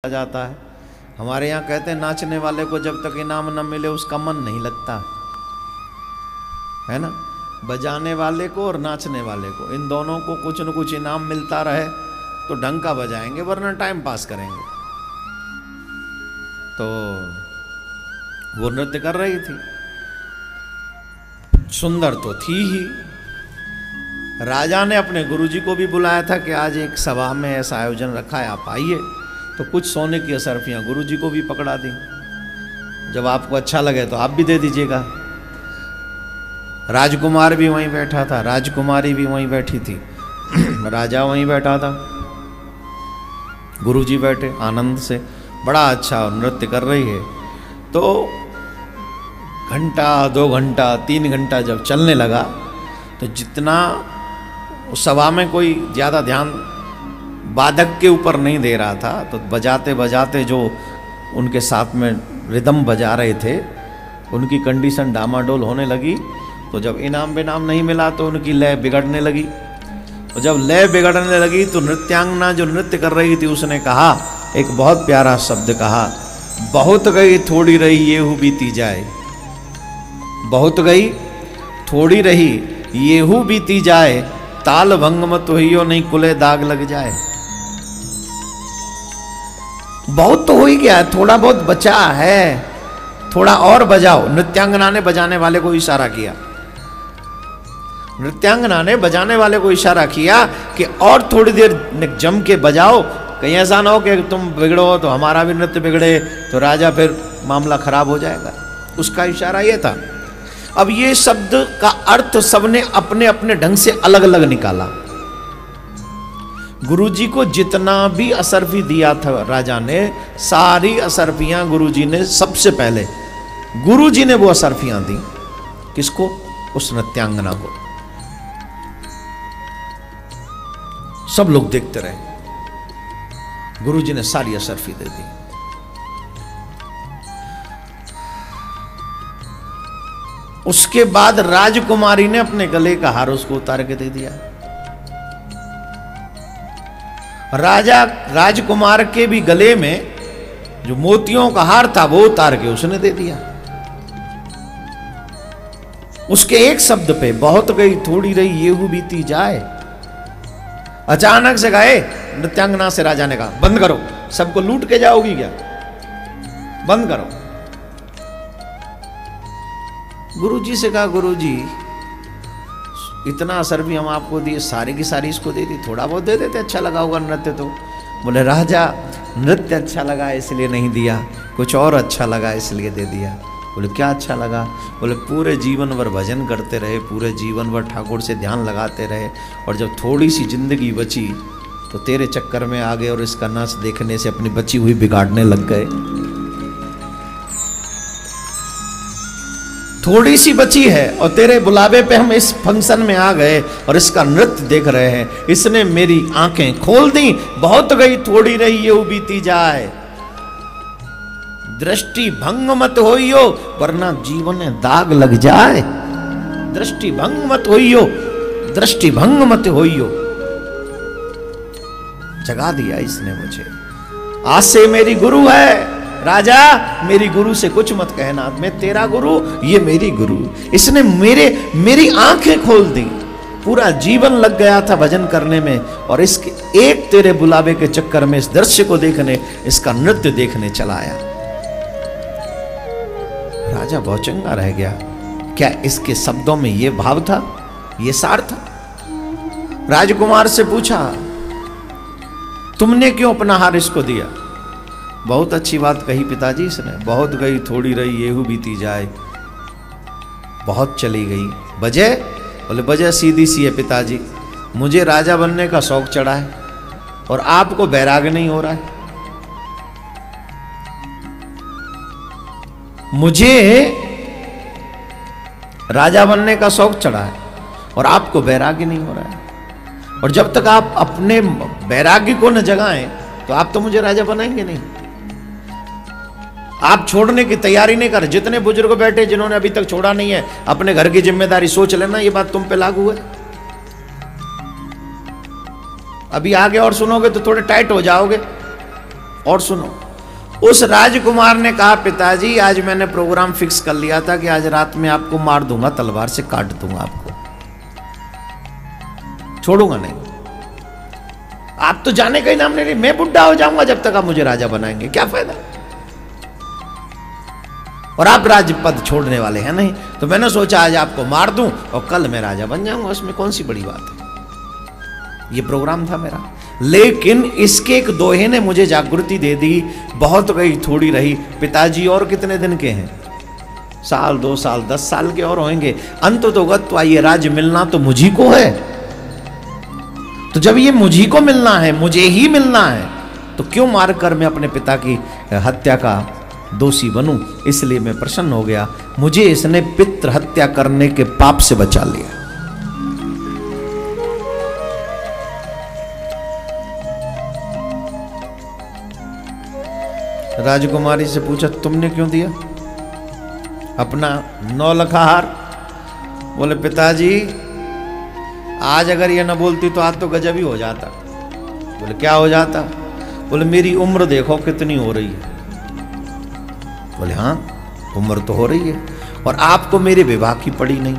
जाता है। हमारे यहाँ कहते हैं नाचने वाले को जब तक इनाम न मिले उसका मन नहीं लगता है ना। बजाने वाले को और नाचने वाले को, इन दोनों को कुछ न कुछ इनाम मिलता रहे तो ढंग का बजाएंगे, वरना टाइम पास करेंगे। तो वो नृत्य कर रही थी, सुंदर तो थी ही। राजा ने अपने गुरुजी को भी बुलाया था कि आज एक सभा में ऐसा आयोजन रखा है, आप आइए। तो कुछ सोने की असरफियाँ गुरुजी को भी पकड़ा दी, जब आपको अच्छा लगे तो आप भी दे दीजिएगा। राजकुमार भी वहीं बैठा था, राजकुमारी भी वहीं बैठी थी, राजा वहीं बैठा था, गुरुजी बैठे आनंद से, बड़ा अच्छा नृत्य कर रही है। तो घंटा, 2 घंटा, 3 घंटा जब चलने लगा तो जितना उस सभा में कोई ज़्यादा ध्यान वादक के ऊपर नहीं दे रहा था, तो बजाते बजाते जो उनके साथ में रिदम बजा रहे थे उनकी कंडीशन डामाडोल होने लगी। तो जब इनाम बिनाम नहीं मिला तो उनकी लय बिगड़ने लगी। और जब लय बिगड़ने लगी तो नृत्यांगना जो नृत्य कर रही थी उसने कहा, एक बहुत प्यारा शब्द कहा, बहुत गई थोड़ी रही ये हु बीती जाए। बहुत गई थोड़ी रही ये हु बीती जाए, ताल भंग मत होइयो नहीं कुले दाग लग जाए। बहुत तो हो ही गया है, थोड़ा बहुत बचा है, थोड़ा और बजाओ। नृत्यांगना ने बजाने वाले को इशारा किया, नृत्यांगना ने बजाने वाले को इशारा किया कि और थोड़ी देर जम के बजाओ, कहीं ऐसा ना हो कि तुम बिगड़ो तो हमारा भी नृत्य बिगड़े, तो राजा फिर मामला खराब हो जाएगा। उसका इशारा यह था। अब ये शब्द का अर्थ सबने अपने अपने ढंग से अलग अलग निकाला। गुरुजी को जितना भी असरफी दिया था राजा ने, सारी असरफियां गुरुजी ने सबसे पहले, गुरुजी ने वो असरफियां दी किसको? उस नृत्यांगना को। सब लोग देखते रहे, गुरुजी ने सारी असरफी दे दी। उसके बाद राजकुमारी ने अपने गले का हार उसको उतार के दे दिया। राजकुमार के भी गले में जो मोतियों का हार था वो उतार के उसने दे दिया। उसके एक शब्द पे, बहुत गई थोड़ी रही ये हु बीती जाए, अचानक से गए नृत्यांगना से राजा ने कहा, बंद करो, सबको लूट के जाओगी क्या, बंद करो। गुरुजी से कहा, गुरुजी इतना असर भी हम आपको दिए, सारी की सारी इसको दे दी, थोड़ा बहुत दे देते, अच्छा लगा होगा नृत्य। तो बोले, राजा नृत्य अच्छा लगा इसलिए नहीं दिया, कुछ और अच्छा लगा इसलिए दे दिया। बोले, क्या अच्छा लगा? बोले, पूरे जीवन भर भजन करते रहे, पूरे जीवन भर ठाकुर से ध्यान लगाते रहे, और जब थोड़ी सी जिंदगी बची तो तेरे चक्कर में आ गए और इसका नाच देखने से अपनी बची हुई बिगाड़ने लग गए। थोड़ी सी बची है और तेरे बुलावे पे हम इस फंक्शन में आ गए और इसका नृत्य देख रहे हैं, इसने मेरी आंखें खोल दी। बहुत गई थोड़ी रही ये बीती जाए, दृष्टि भंग मत होइयो वरना जीवन में दाग लग जाए। दृष्टि भंग मत होइयो, दृष्टि भंग मत होइयो। जगा दिया इसने मुझे। आज से मेरी गुरु है राजा, मेरी गुरु से कुछ मत कहना, मैं तेरा गुरु, ये मेरी गुरु। इसने मेरी आंखें खोल दी। पूरा जीवन लग गया था भजन करने में, और इसके एक तेरे बुलावे के चक्कर में इस दृश्य को देखने, इसका नृत्य देखने चला आया। राजा बहुत चंगा रह गया। क्या इसके शब्दों में ये भाव था, ये सार था? राजकुमार से पूछा, तुमने क्यों अपना हार इसको दिया? बहुत अच्छी बात कही पिताजी इसने, बहुत गई थोड़ी रही ये हु बीती जाए, बहुत चली गई। वजह? बोले, वजह सीधी सी है पिताजी, मुझे राजा बनने का शौक चढ़ा है और आपको बैराग नहीं हो रहा है। मुझे राजा बनने का शौक चढ़ा है और आपको बैराग्य नहीं हो रहा है, और जब तक आप अपने बैराग्य को न जगाएं तो आप तो मुझे राजा बनाएंगे नहीं। आप छोड़ने की तैयारी नहीं कर। जितने बुजुर्ग बैठे जिन्होंने अभी तक छोड़ा नहीं है अपने घर की जिम्मेदारी, सोच लेना ये बात तुम पे लागू है। अभी आगे और सुनोगे तो थोड़े टाइट हो जाओगे। और सुनो, उस राजकुमार ने कहा पिताजी आज मैंने प्रोग्राम फिक्स कर लिया था कि आज रात में आपको मार दूंगा, तलवार से काट दूंगा, आपको छोड़ूंगा नहीं। आप तो जाने का ही नाम नहीं, मैं बुढ़ा हो जाऊंगा जब तक आप मुझे राजा बनाएंगे, क्या फायदा। और आप राजपद छोड़ने वाले हैं नहीं, तो मैंने सोचा आज आपको मार दूं और कल मैं राजा बन जाऊंगा, उसमें कौन सी बड़ी बात है। ये प्रोग्राम था मेरा। लेकिन इसके एक दोहे ने मुझे जागृति दे दी, बहुत गई थोड़ी रही। पिताजी और कितने दिन के हैं, साल 2 साल 10 साल के और होंगे, अंत तो गत्वा ये राज्य मिलना तो मुझी को है। तो जब ये मुझी को मिलना है, मुझे ही मिलना है, तो क्यों मारकर मैं अपने पिता की हत्या का दोषी बनूं। इसलिए मैं प्रसन्न हो गया, मुझे इसने पितृ हत्या करने के पाप से बचा लिया। राजकुमारी से पूछा तुमने क्यों दिया अपना 9 लखाहार। बोले पिताजी आज अगर ये न बोलती तो आज तो गजब ही हो जाता। बोले क्या हो जाता। बोले मेरी उम्र देखो कितनी हो रही है। बोले हाँ उम्र तो हो रही है, और आपको मेरे विवाह की पड़ी नहीं,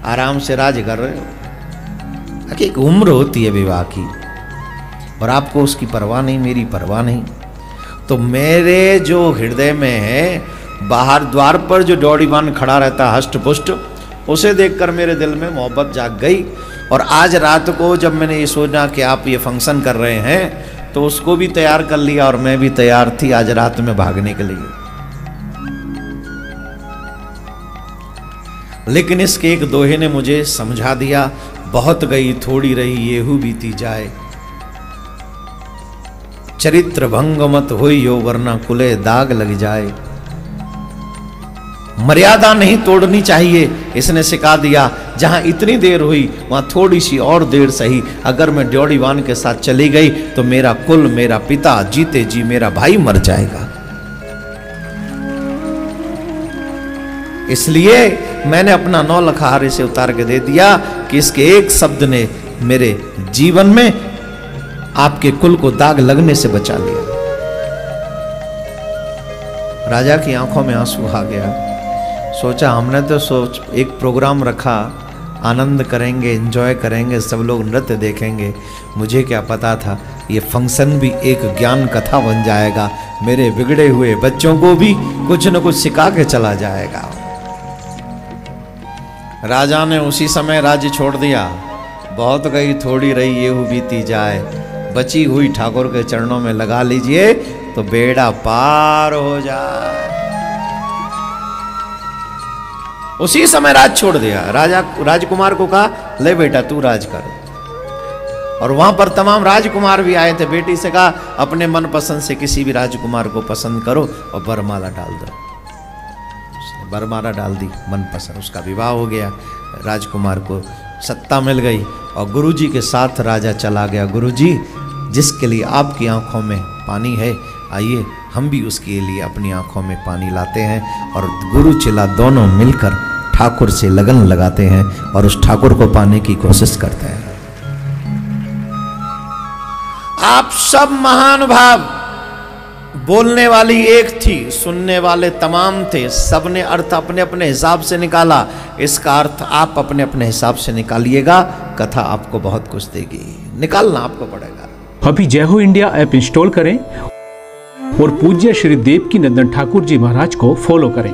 आराम से राज कर रहे हो। एक उम्र होती है विवाह की और आपको उसकी परवाह नहीं, मेरी परवाह नहीं। तो मेरे जो हृदय में है, बाहर द्वार पर जो डोडीवान खड़ा रहता हष्ट पुष्ट, उसे देखकर मेरे दिल में मोहब्बत जाग गई। और आज रात को जब मैंने ये सोचा कि आप ये फंक्शन कर रहे हैं, तो उसको भी तैयार कर लिया और मैं भी तैयार थी आज रात में भागने के लिए। लेकिन इसके एक दोहे ने मुझे समझा दिया, बहुत गई थोड़ी रही येहू बीती जाए, चरित्र भंग मत होई हो वरना कुले दाग लग जाए। मर्यादा नहीं तोड़नी चाहिए, इसने सिखा दिया। जहां इतनी देर हुई वहां थोड़ी सी और देर सही, अगर मैं डोडीवान के साथ चली गई तो मेरा कुल, मेरा पिता, जीते जी मेरा भाई मर जाएगा। इसलिए मैंने अपना 9 लखाहार इसे उतार के दे दिया कि इसके एक शब्द ने मेरे जीवन में आपके कुल को दाग लगने से बचा लिया। राजा की आंखों में आंसू आ गया। सोचा हमने तो एक प्रोग्राम रखा, आनंद करेंगे, एंजॉय करेंगे, सब लोग नृत्य देखेंगे। मुझे क्या पता था ये फंक्शन भी एक ज्ञान कथा बन जाएगा, मेरे बिगड़े हुए बच्चों को भी कुछ न कुछ सिखा के चला जाएगा। राजा ने उसी समय राज्य छोड़ दिया। बहुत गई थोड़ी रही येहू बीती जाए, बची हुई ठाकुर के चरणों में लगा लीजिए तो बेड़ा पार हो जाए। उसी समय राज छोड़ दिया। राजा राजकुमार को कहा ले बेटा तू राज कर। और वहां पर तमाम राजकुमार भी आए थे। बेटी से कहा अपने मन पसंद से किसी भी राजकुमार को पसंद करो और वरमाला डाल दो। उसने वरमाला डाल दी मनपसंद, उसका विवाह हो गया। राजकुमार को सत्ता मिल गई और गुरुजी के साथ राजा चला गया। गुरुजी जिसके लिए आपकी आंखों में पानी है, आइए हम भी उसके लिए अपनी आंखों में पानी लाते हैं। और गुरु चेला दोनों मिलकर ठाकुर से लगन लगाते हैं और उस ठाकुर को पाने की कोशिश करते हैं। आप सब महानुभाव, बोलने वाली एक थी, सुनने वाले तमाम थे, सबने अर्थ अपने अपने हिसाब से निकाला। इसका अर्थ आप अपने अपने हिसाब से निकालिएगा, कथा आपको बहुत कुछ देगी, निकालना आपको पड़ेगा। अभी जय हो इंडिया ऐप इंस्टॉल करें और पूज्य श्री देवकी नंदन ठाकुर जी महाराज को फॉलो करें।